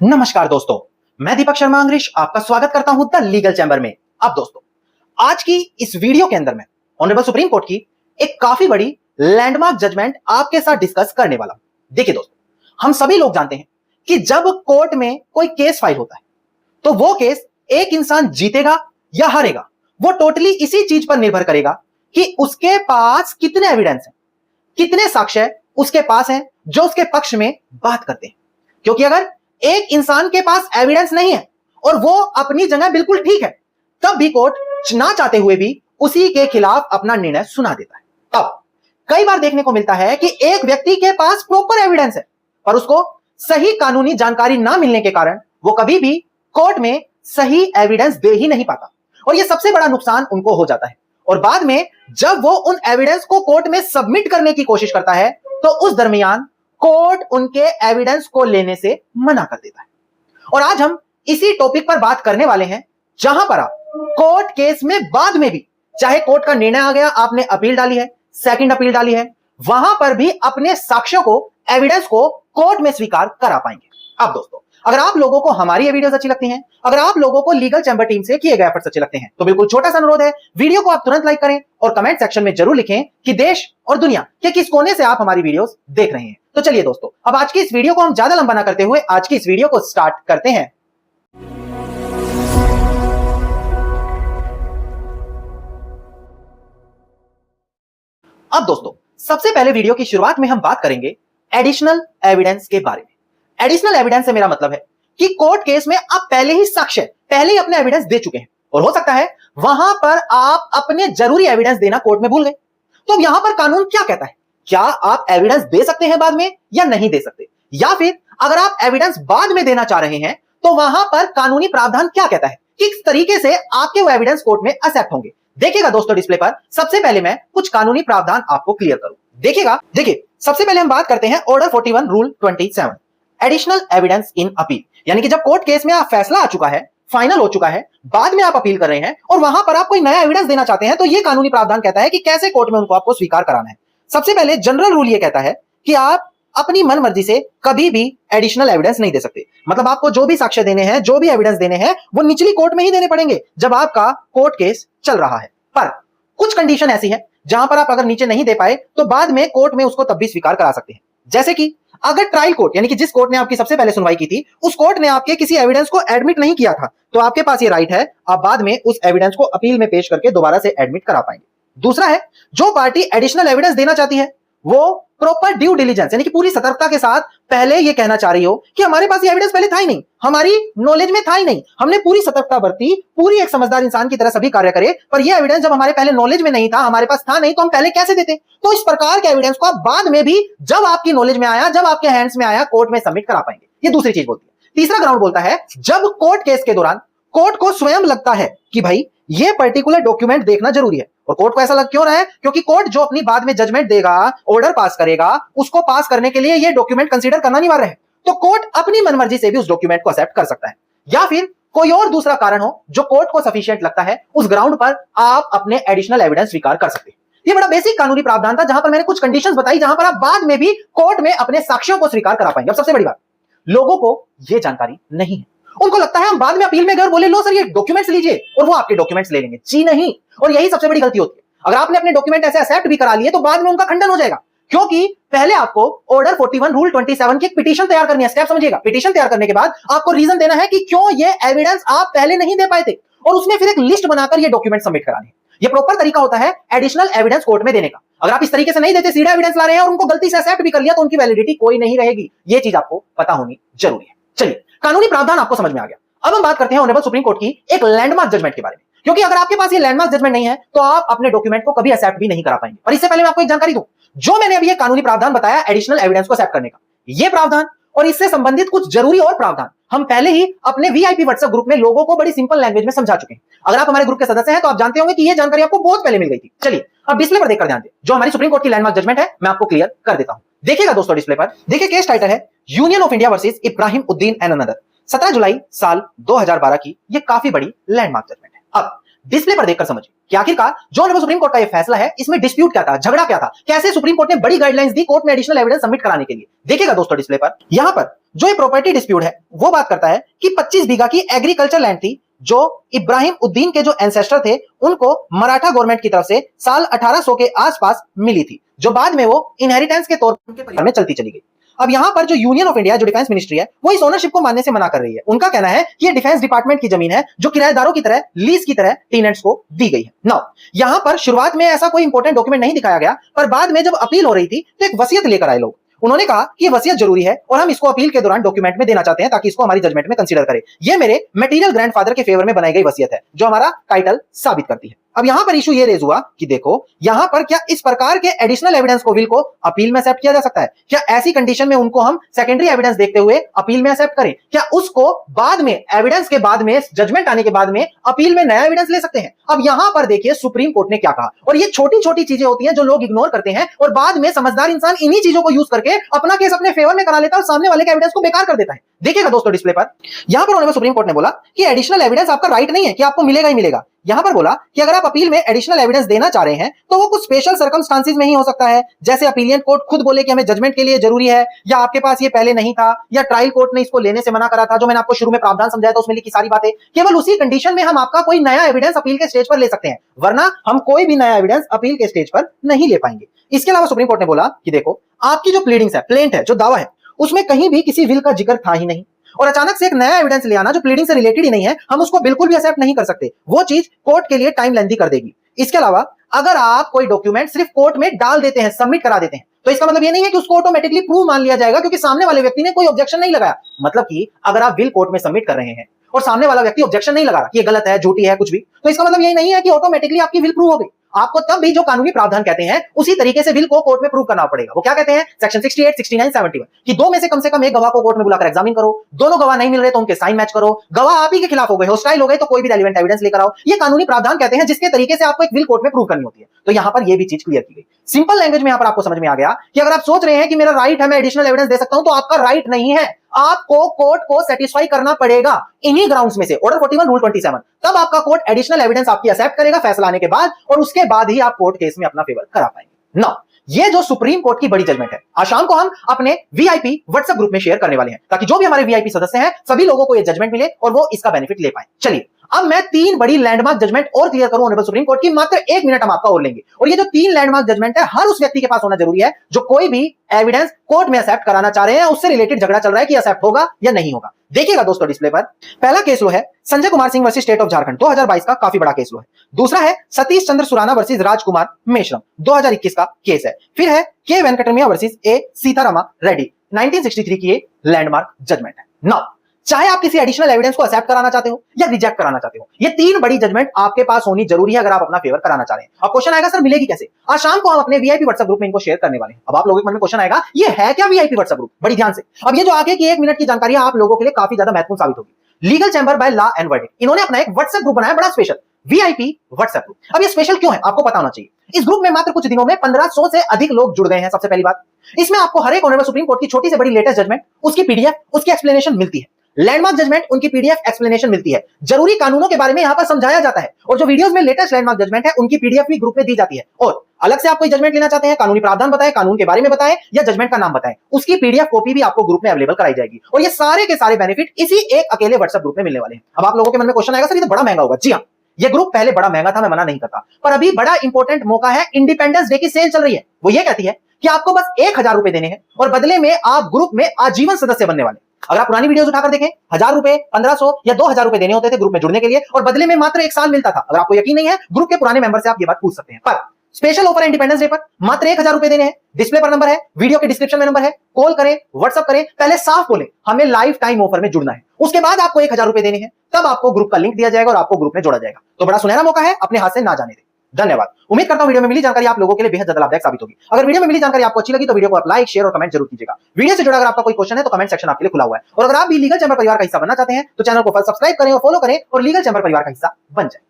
नमस्कार दोस्तों, मैं दीपक शर्मा अंग्रेश आपका स्वागत करता हूं द लीगल चैंबर में। अब दोस्तों, आज की इस वीडियो के अंदर मैं ऑनरेबल सुप्रीम कोर्ट की एक काफी बड़ी लैंडमार्क जजमेंट आपके साथ डिस्कस करने वाला हूं। देखिए दोस्तों, हम सभी लोग जानते हैं कि जब कोर्ट में कोई केस फाइल होता है तो वो केस एक इंसान जीतेगा या हारेगा, वो टोटली इसी चीज पर निर्भर करेगा कि उसके पास कितने एविडेंस हैं, कितने साक्ष्य उसके पास हैं जो उसके पक्ष में बात करते हैं। क्योंकि अगर एक इंसान के पास एविडेंस नहीं है और वो अपनी जगह बिल्कुल ठीक है, तब भी कोर्ट ना चाहते हुए भी उसी के खिलाफ अपना निर्णय सुना देता है। अब कई बार देखने को मिलता है कि एक व्यक्ति के पास प्रॉपर एविडेंस है पर उसको सही कानूनी जानकारी ना मिलने के कारण वो कभी भी कोर्ट में सही एविडेंस दे ही नहीं पाता और यह सबसे बड़ा नुकसान उनको हो जाता है। और बाद में जब वो उन एविडेंस को कोर्ट में सबमिट करने की कोशिश करता है तो उस दरमियान कोर्ट उनके एविडेंस को लेने से मना कर देता है। और आज हम इसी टॉपिक पर बात करने वाले हैं जहां पर आप कोर्ट केस में बाद में भी, चाहे कोर्ट का निर्णय आ गया, आपने अपील डाली है, सेकंड अपील डाली है, वहां पर भी अपने साक्ष्यों को, एविडेंस को कोर्ट में स्वीकार करा पाएंगे। अब दोस्तों, अगर आप लोगों को हमारी ये वीडियोस अच्छी लगती हैं, अगर आप लोगों को लीगल चैंबर टीम से किए गए एफर्ट्स अच्छे लगते हैं, तो बिल्कुल छोटा सा अनुरोध है, वीडियो को आप तुरंत लाइक करें और कमेंट सेक्शन में जरूर लिखें कि देश और दुनिया के किस कोने से आप हमारी वीडियोस देख रहे हैं। तो चलिए दोस्तों, अब आज की इस वीडियो को हम ज्यादा लंबा ना करते हुए आज की इस वीडियो को स्टार्ट करते हैं। अब दोस्तों, सबसे पहले वीडियो की शुरुआत में हम बात करेंगे एडिशनल एविडेंस के बारे में। एडिशनल एविडेंस से मेरा मतलब है कि कोर्ट केस में आप पहले ही साक्ष्य, पहले ही अपने एविडेंस दे चुके हैं और हो सकता है वहां पर आप अपने जरूरी एविडेंस देना कोर्ट में भूल गए। तो यहां पर कानून क्या कहता है? क्या आप एविडेंस दे सकते हैं बाद में या नहीं दे सकते? या फिर अगर आप एविडेंस बाद में देना चाह रहे हैं तो वहां पर कानूनी प्रावधान क्या कहता है, किस तरीके से आपके वो एविडेंस कोर्ट में एक्सेप्ट होंगे? देखिएगा दोस्तों, डिस्प्ले पर सबसे पहले मैं कुछ कानूनी प्रावधान आपको क्लियर करूं। देखिएगा, देखिए सबसे पहले हम बात करते हैं order 41 rule 27, additional evidence in appeal. यानी कि जब कोर्ट केस में आप फैसला आ चुका है, फाइनल हो चुका है, बाद में आप अपील कर रहे हैं और वहां पर आप कोई नया एविडेंस देना चाहते हैं, तो यह कानूनी प्रावधान कहता है कि कैसे कोर्ट में उनको आपको स्वीकार कराना है। सबसे पहले जनरल रूल यह कहता है कि आप अपनी मन मर्जी से कभी भी एडिशनल एविडेंस नहीं दे सकते। मतलब आपको जो भी साक्ष्य देने हैं, जो भी एविडेंस देने हैं, वो निचली कोर्ट में ही देने पड़ेंगे जब आपका कोर्ट केस चल रहा है। पर कुछ कंडीशन ऐसी है जहां पर आप अगर नीचे नहीं दे पाए तो बाद में कोर्ट में उसको तब भी स्वीकार करा सकते हैं। जैसे कि अगर ट्रायल कोर्ट, यानी कि जिस कोर्ट ने आपकी सबसे पहले सुनवाई की थी, उस कोर्ट ने आपके किसी एविडेंस को एडमिट नहीं किया था, तो आपके पास ये राइट है, आप बाद में उस एविडेंस को अपील में पेश करके दोबारा से एडमिट करा पाएंगे। दूसरा है, जो पार्टी एडिशनल एविडेंस देना चाहती है वो प्रॉपर ड्यू डिलिजेंस, यानी कि पूरी सतर्कता के साथ पहले ये कहना चाह रही हो कि हमारे पास ये एविडेंस पहले था ही नहीं, हमारी नॉलेज में था ही नहीं, हमने पूरी सतर्कता बरती, पूरी एक समझदार इंसान की तरह सभी कार्य करे, पर ये एविडेंस जब हमारे पहले नॉलेज में नहीं था, हमारे पास था नहीं, तो हम पहले कैसे देते? तो इस प्रकार के एविडेंस को आप बाद में भी जब आपकी नॉलेज में आया, जब आपके हैंड्स में आया, कोर्ट में सबमिट करा पाएंगे। ये दूसरी चीज बोलती है। तीसरा ग्राउंड बोलता है, जब कोर्ट केस के दौरान कोर्ट को स्वयं लगता है कि भाई ये पर्टिकुलर डॉक्यूमेंट देखना जरूरी है। और कोर्ट को ऐसा लग क्यों रहा है? क्योंकि कोर्ट जो अपनी बाद में जजमेंट देगा, ऑर्डर पास करेगा, उसको पास करने के लिए ये डॉक्यूमेंट कंसीडर करना अनिवार्य है। तो कोर्ट अपनी मनमर्जी से भी उस डॉक्यूमेंट को एक्सेप्ट कर सकता है, या फिर कोई और दूसरा कारण हो जो कोर्ट को सफिशिएंट लगता है, उस ग्राउंड पर आप अपने एडिशनल एविडेंस स्वीकार कर सकते हैं। ये बड़ा बेसिक कानूनी प्रावधान था जहां पर मैंने कुछ कंडीशंस बताई जहां पर आप बाद में भी कोर्ट में अपने साक्ष्यों को स्वीकार करा पाएंगे। अब सबसे बड़ी बात, लोगों को यह जानकारी नहीं है। उनको लगता है हम बाद में अपील में गए, बोले लो सर ये डॉक्यूमेंट्स लीजिए, और वो आपके डॉक्यूमेंट्स ले लेंगे। जी नहीं। और यही सबसे बड़ी गलती होती है। अगर आपने अपने डॉक्यूमेंट ऐसे एक्सेप्ट भी करा लिए तो बाद में उनका खंडन हो जाएगा, क्योंकि पहले आपको ऑर्डर 41 रूल 27 की एक पिटीशन तैयार करनी है। स्टेप समझिएगा। पिटीशन तैयार करने के बाद आपको रीजन देना है कि क्यों ये एविडेंस आप पहले नहीं दे पाए थे, और उसमें फिर एक लिस्ट बनाकर ये डॉक्यूमेंट सबमिट कराने। ये प्रॉपर तरीका होता है एडिशनल एविडेंस कोर्ट में देने का। अगर आप इस तरीके से नहीं देते, सीधा एविडेंस ला रहे हैं और उनको गलती से एक्सेप्ट भी कर लिया, तो उनकी वैलिडिटी कोई नहीं रहेगी। ये चीज आपको पता होनी जरूरी है। चलिए, कानूनी प्रावधान आपको समझ में आ गया। अब हम बात करते हैं ऑनरेबल सुप्रीम कोर्ट की एक लैंडमार्क जजमेंट के बारे में, क्योंकि अगर आपके पास ये लैंडमार्क जजमेंट नहीं है तो आप अपने डॉक्यूमेंट को कभी एक्सेप्ट भी नहीं करा पाएंगे। और इससे पहले मैं आपको एक जानकारी दूं, जो मैंने अभी ये कानूनी प्रावधान बताया एडिशनल एविडेंस को एक्सेप्ट करने का, ये प्रावधान और इससे संबंधित कुछ जरूरी और प्रावधान हम पहले ही अपने वीआईपी व्हाट्सएप ग्रुप में लोगों को बड़ी सिंपल लैंग्वेज में समझा चुके हैं। अगर आप हमारे ग्रुप के सदस्य हैं तो आप जानते होंगे कि ये जानकारी आपको बहुत पहले मिल गई थी। चलिए, अब डिस्प्ले पर देखकर ध्यान दें, जो हमारी सुप्रीम कोर्ट की लैंडमार्क जजमेंट है मैं आपको क्लियर कर देता हूं। देखिएगा दोस्तों, डिस्प्ले पर देखिए, केस टाइटल है union of India versus Ibrahim Uddin and another, 17 जुलाई साल 2012 की ये काफी बड़ी लैंडमार्क जजमेंट है। अब डिस्प्ले पर देखकर समझिए कि आखिरकार जो ऑनरेबल सुप्रीम कोर्ट का ये फैसला है, इसमें डिस्प्यूट क्या था, झगड़ा क्या था, कैसे सुप्रीम कोर्ट ने बड़ी गाइडलाइंस दी कोर्ट में एडिशनल एविडेंस सबमिट कराने के लिए। देखिएगा दोस्तों, डिस्प्ले पर यहां पर जो ये प्रॉपर्टी डिस्प्यूट है वो बात करता है कि 25 बीघा की एग्रीकल्चर लैंड थी जो इब्राहिम उद्दीन के जो एंसेस्टर थे उनको मराठा गवर्नमेंट की तरफ से साल 1800 के आसपास मिली थी, जो बाद में वो इनहेरिटेंस के तौर पर उनके परिवार में चलती चली गई। अब यहां पर जो यूनियन ऑफ इंडिया जो डिफेंस मिनिस्ट्री है वो इस ओनरशिप को मानने से मना कर रही है। उनका कहना है कि ये डिफेंस डिपार्टमेंट की जमीन है जो किराएदारों की तरह लीज की तरह टेनेंट्स को दी गई है। नाउ यहां पर शुरुआत में ऐसा कोई इंपॉर्टेंट डॉक्यूमेंट नहीं दिखाया गया, पर बाद में जब अपील हो रही थी तो एक वसीयत लेकर आए लोग। उन्होंने कहा कि ये वसीयत जरूरी है और हम इसको अपील के दौरान डॉक्यूमेंट में देना चाहते हैं ताकि इसको हमारी जजमेंट में कंसीडर करें। ये मेरे मटेरियल ग्रैंडफादर के फेवर में बनाई गई वसीयत है जो हमारा टाइटल साबित करती है। अब यहां पर इशू ये रेज हुआ कि देखो यहां पर क्या इस प्रकार के एडिशनल एविडेंस को विल को अपील में एक्सेप्ट किया जा सकता है? क्या ऐसी कंडीशन में उनको हम सेकेंडरी एविडेंस देखते हुए अपील में एक्सेप्ट करें? क्या उसको बाद में एविडेंस के बाद में जजमेंट आने के बाद में अपील में नया एविडेंस ले सकते हैं? अब यहां पर देखिए सुप्रीम कोर्ट ने क्या कहा, और ये छोटी छोटी चीजें होती हैं जो लोग इग्नोर करते हैं और बाद में समझदार इंसान इन्हीं चीजों को यूज करके अपना केस अपने फेवर में करा लेता है और सामने वाले के एविडेंस को बेकार कर देता है। देखिएगा दोस्तों डिस्प्ले पर, यहां पर ऑनरेबल सुप्रीम कोर्ट ने बोला कि एडिशनल एविडेंस आपका राइट नहीं है कि आपको मिलेगा ही मिलेगा। यहां पर बोला कि अगर आप अपील में एडिशनल एविडेंस देना चाह रहे हैं तो वो कुछ स्पेशल सर्कमस्टांसेस में ही हो सकता है, जैसे अपीलियंट कोर्ट खुद बोले कि हमें जजमेंट के लिए जरूरी है, या आपके पास ये पहले नहीं था, या ट्रायल कोर्ट ने इसको लेने से मना करा था, जो मैंने आपको शुरू में प्रावधान समझाया था उसमें लिखी सारी बातें। केवल उसी कंडीशन में हम आपका कोई नया एविडेंस अपील के स्टेज पर ले सकते हैं, वरना हम कोई भी नया एविडेंस अपील के स्टेज पर नहीं ले पाएंगे। इसके अलावा सुप्रीम कोर्ट ने बोला कि देखो आपकी जो प्लीडिंग्स है, प्लेंट है, जो दावा है, उसमें कहीं भी किसी विल का जिक्र था ही नहीं, और अचानक से एक नया एविडेंस ले आना जो प्लीडिंग से रिलेटेड ही नहीं है, हम उसको बिल्कुल भी एक्सेप्ट नहीं कर सकते। वो चीज कोर्ट के लिए टाइम लेंथी कर देगी। इसके अलावा अगर आप कोई डॉक्यूमेंट सिर्फ कोर्ट में डाल देते हैं, सबमिट करा देते हैं, तो इसका मतलब ये नहीं है कि उसको ऑटोमेटिकली प्रूव मान लिया जाएगा क्योंकि सामने वाले व्यक्ति ने कोई ऑब्जेक्शन नहीं लगाया। मतलब कि अगर आप विल कोर्ट में सबमिट कर रहे हैं और सामने वाला व्यक्ति ऑब्जेक्शन नहीं लगा रहा कि ये गलत है, झूठी है, कुछ भी, तो इसका मतलब ये नहीं है कि ऑटोमेटिकली आपकी विल प्रूव हो गई। आपको तब भी जो कानूनी प्रावधान कहते हैं उसी तरीके से विल को कोर्ट में प्रूव करना पड़ेगा। वो क्या कहते हैं? सेक्शन 68, 69, 71 कि दो में से कम एक गवाह को कोर्ट में बुलाकर एग्जामिन करो, दोनों गवाह नहीं मिल रहे तो उनके साइन मैच करो, गवाह आप ही के खिलाफ हो गए, हॉस्टाइल हो गए, तो कोई भी रेलेवेंट एविडेंस लेकर आओ। ये कानूनी प्रावधान कहते हैं जिसके तरीके से आपको एक विल कोर्ट में प्रूव करनी होती है। तो यहां पर यह भी चीज क्लियर की गई। सिंपल लैंग्वेज में यहां पर आपको समझ में आ गया कि अगर आप सोच रहे हैं कि मेरा राइट है, मैं एडिशनल एविडेंस दे सकता हूं, तो आपका राइट नहीं है। आपको कोर्ट को सेटिस्फाई करना पड़ेगा इन्हीं ग्राउंड्स में से, ऑर्डर 41 रूल 27, तब आपका कोर्ट एडिशनल एविडेंस आपकी एक्सेप्ट करेगा फैसला आने के बाद, और उसके बाद ही आप कोर्ट केस में अपना फेवर करा पाएंगे। नाउ ये जो सुप्रीम कोर्ट की बड़ी जजमेंट है, आज शाम को हम अपने वीआईपी व्हाट्सएप ग्रुप में शेयर करने वाले हैं ताकि जो भी हमारे वीआईपी सदस्य हैं सभी लोगों को ये जजमेंट मिले और वो इसका बेनिफिट ले पाए। चलिए अब मैं 3 बड़ी लैंडमार्क जजमेंट और क्लियर करूं ऑनरेबल सुप्रीम कोर्ट की, मात्र 1 मिनट हम आपका और लेंगे। और ये जो 3 लैंडमार्क जजमेंट है हर उस व्यक्ति के पास होना जरूरी है जो कोई भी एविडेंस कोर्ट में एक्सेप्ट कराना चाह रहे हैं, उससे रिलेटेड झगड़ा चल रहा है कि एक्सेप्ट होगा या नहीं होगा। देखिएगा दोस्तों डिस्प्ले पर, पहला केस लो है Sanjay Kumar Singh versus state of Jharkhand, 2022 का काफी बड़ा केस लो है। दूसरा है सतीश चंद्र सुराना वर्सेस राजकुमार मेश्रम, 2021 का केस है। फिर है के वेंकटरमैया वर्सेस ए सीतारामा रेड्डी, 1963 की ये लैंडमार्क जजमेंट है। नाउ चाहे आप किसी एडिशनल एविडेंस को एक्सेप्ट कराना चाहते हो या रिजेक्ट कराना चाहते हो, ये 3 बड़ी जजमेंट आपके पास होनी जरूरी है अगर आप अपना फेवर कराना चाह रहे हैं। अब क्वेश्चन आएगा सर मिलेगी कैसे? आज शाम को हम अपने वीआईपी व्हाट्सएप ग्रुप में इनको शेयर करने वाले हैं। अब आप लोगों के मन में क्वेश्चन आएगा ये है क्या वीआईपी व्हाट्सएप ग्रुप? बड़ी ध्यान से, अब ये जो आगे की 1 मिनट की जानकारी आप लोगों के लिए काफी ज्यादा महत्वपूर्ण साबित होगी। Legal chamber by law and verdict, इन्होंने अपना एक व्हाट्सएप ग्रुप बनाया बड़ा स्पेशल, वीआईपी व्हाट्सएप ग्रुप। अब ये स्पेशल क्यों है आपको पता होना चाहिए। इस ग्रुप में मात्र कुछ दिनों में 1500 से अधिक लोग जुड़ गए हैं। सबसे पहली बात, इसमें आपको हर एक ऑनरेबल सुप्रीम कोर्ट की छोटी से बड़ी लेटेस्ट जजमेंट, उसकी पीडीएफ, उसकी एक्सप्लेनेशन मिलती है। लैंडमार्क जजमेंट, उनकी पीडीएफ एक्सप्लेनेशन मिलती है। जरूरी कानूनों के बारे में यहां पर समझाया जाता है, और जो वीडियोस में लेटेस्ट लैंडमार्क जजमेंट है उनकी पीडीएफ भी ग्रुप में दी जाती है। और अलग से आप कोई जजमेंट लेना चाहते हैं, कानूनी प्रावधान बताएं, कानून के बारे में बताएं या जजमेंट का नाम बताएं, उसकी पीडीएफ कॉपी भी आपको ग्रुप में अवेलेबल कराई जाएगी। और ये सारे के सारे बेनिफिट इसी एक अकेले व्हाट्सएप ग्रुप में मिलने वाले हैं। अब आप लोगों के मन में क्वेश्चन आएगा सर ये तो बड़ा महंगा होगा। जी हां, ये ग्रुप पहले बड़ा महंगा था, मैं मना नहीं करता, पर अभी बड़ा इंपॉर्टेंट मौका है, इंडिपेंडेंस डे की सेल चल रही है। वो ये कहती है कि आपको बस 1000 रुपए देने हैं और बदले में आप ग्रुप में आजीवन सदस्य बनने वाले। अगर आप पुरानी वीडियोस उठाकर देखें, 1000 रुपए, 1500 या 2000 रुपए देने होते थे ग्रुप में जुड़ने के लिए, और बदले में मात्र 1 साल मिलता था। अगर आपको यकीन नहीं है, ग्रुप के पुराने मेंबर से आप ये बात पूछ सकते हैं। पर स्पेशल ऑफर है इंडिपेंडेंस डे पर, मात्र 1000 रुपए देने हैं। डिस्प्ले पर नंबर है, वीडियो के डिस्क्रिप्शन में नंबर है, कॉल करें, व्हाट्सएप करें, पहले साफ बोलें हमें लाइफ टाइम ऑफर में जुड़ना है, उसके बाद आपको 1000 रुपए देने हैं, तब आपको ग्रुप का लिंक दिया जाएगा और आपको ग्रुप में जोड़ा जाएगा। तो बड़ा सुनहरा मौका है, अपने हाथ से ना जाने दें। धन्यवाद। उम्मीद करता हूं वीडियो में मिली जानकारी आप लोगों के लिए बेहद ज्यादा लाभदायक साबित होगी। अगर वीडियो में मिली जानकारी आपको अच्छी लगी तो वीडियो को आप लाइक, शेयर और कमेंट जरूर कीजिएगा। वीडियो से जुड़ा अगर आपका कोई क्वेश्चन है तो कमेंट सेक्शन आपके लिए खुला हुआ है। और अगर आप भी लीगल चैंबर परिवार का हिस्सा बनना चाहते हैं तो चैनल को सब्सक्राइब करें और फॉलो करें और लीगल चैंबर परिवार का हिस्सा बन जाए।